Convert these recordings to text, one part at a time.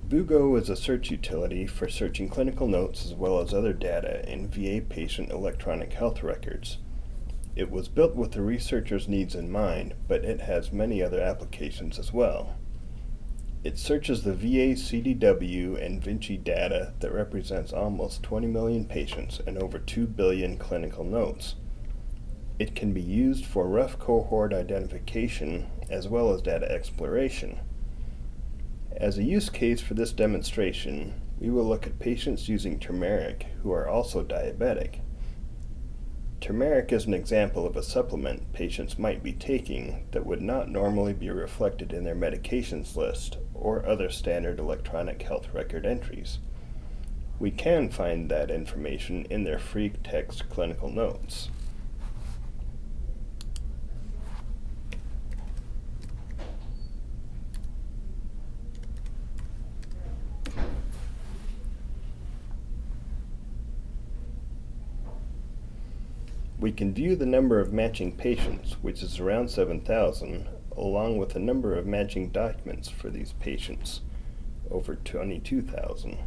Voogo is a search utility for searching clinical notes as well as other data in VA patient electronic health records. It was built with the researcher's needs in mind, but it has many other applications as well. It searches the VA CDW and Vinci data that represents almost 20 million patients and over 2 billion clinical notes. It can be used for rough cohort identification as well as data exploration. As a use case for this demonstration, we will look at patients using turmeric who are also diabetic. Turmeric is an example of a supplement patients might be taking that would not normally be reflected in their medications list or other standard electronic health record entries. We can find that information in their free text clinical notes. We can view the number of matching patients, which is around 7,000, along with the number of matching documents for these patients, over 22,000.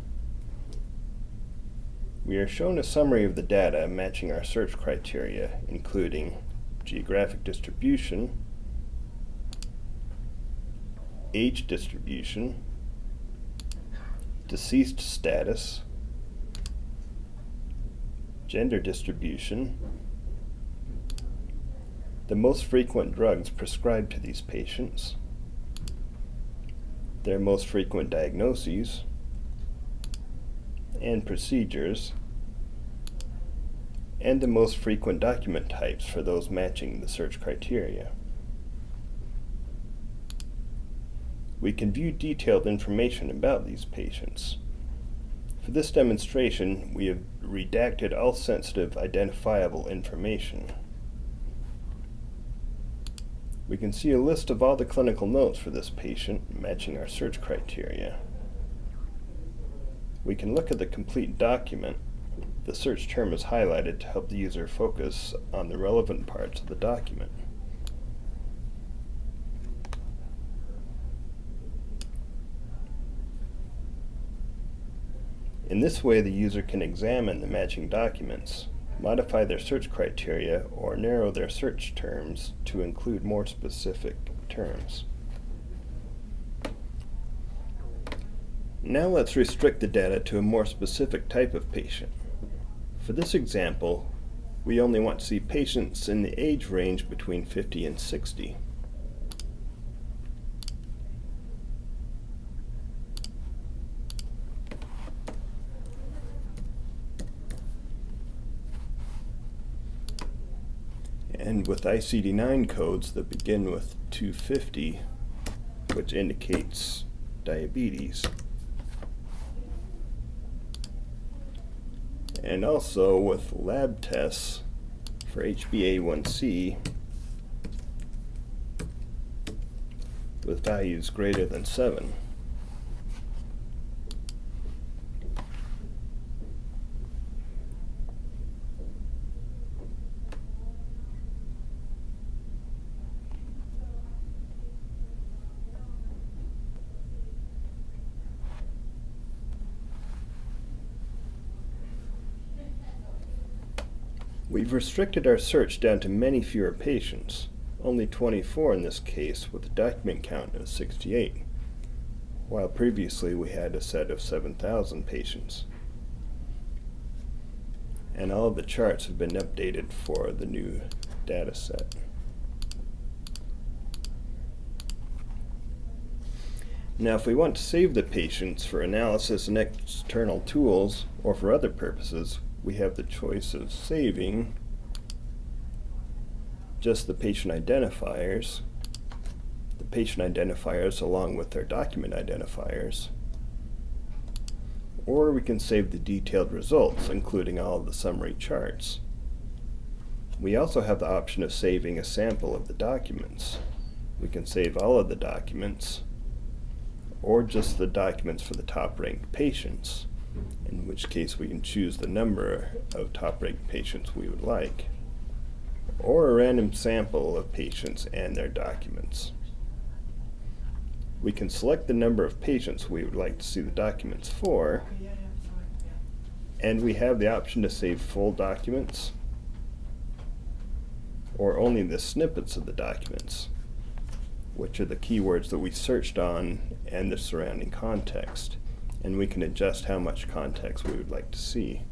We are shown a summary of the data matching our search criteria, including geographic distribution, age distribution, deceased status, gender distribution, the most frequent drugs prescribed to these patients, their most frequent diagnoses and procedures, and the most frequent document types for those matching the search criteria. We can view detailed information about these patients. For this demonstration, we have redacted all sensitive identifiable information. We can see a list of all the clinical notes for this patient matching our search criteria. We can look at the complete document. The search term is highlighted to help the user focus on the relevant parts of the document. In this way, the user can examine the matching documents, modify their search criteria, or narrow their search terms to include more specific terms. Now let's restrict the data to a more specific type of patient. For this example, we only want to see patients in the age range between 50 and 60. And with ICD-9 codes that begin with 250, which indicates diabetes. And also with lab tests for HbA1c with values greater than 7. We've restricted our search down to many fewer patients, only 24 in this case with a document count of 68, while previously we had a set of 7,000 patients. And all of the charts have been updated for the new data set. Now, if we want to save the patients for analysis and external tools or for other purposes, we have the choice of saving just the patient identifiers along with their document identifiers, or we can save the detailed results, including all of the summary charts. We also have the option of saving a sample of the documents. We can save all of the documents, or just the documents for the top-ranked patients, in which case we can choose the number of top-ranked patients we would like, or a random sample of patients and their documents. We can select the number of patients we would like to see the documents for, and we have the option to save full documents or only the snippets of the documents, which are the keywords that we searched on and the surrounding context, and we can adjust how much context we would like to see.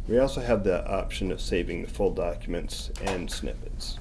We also have the option of saving the full documents and snippets.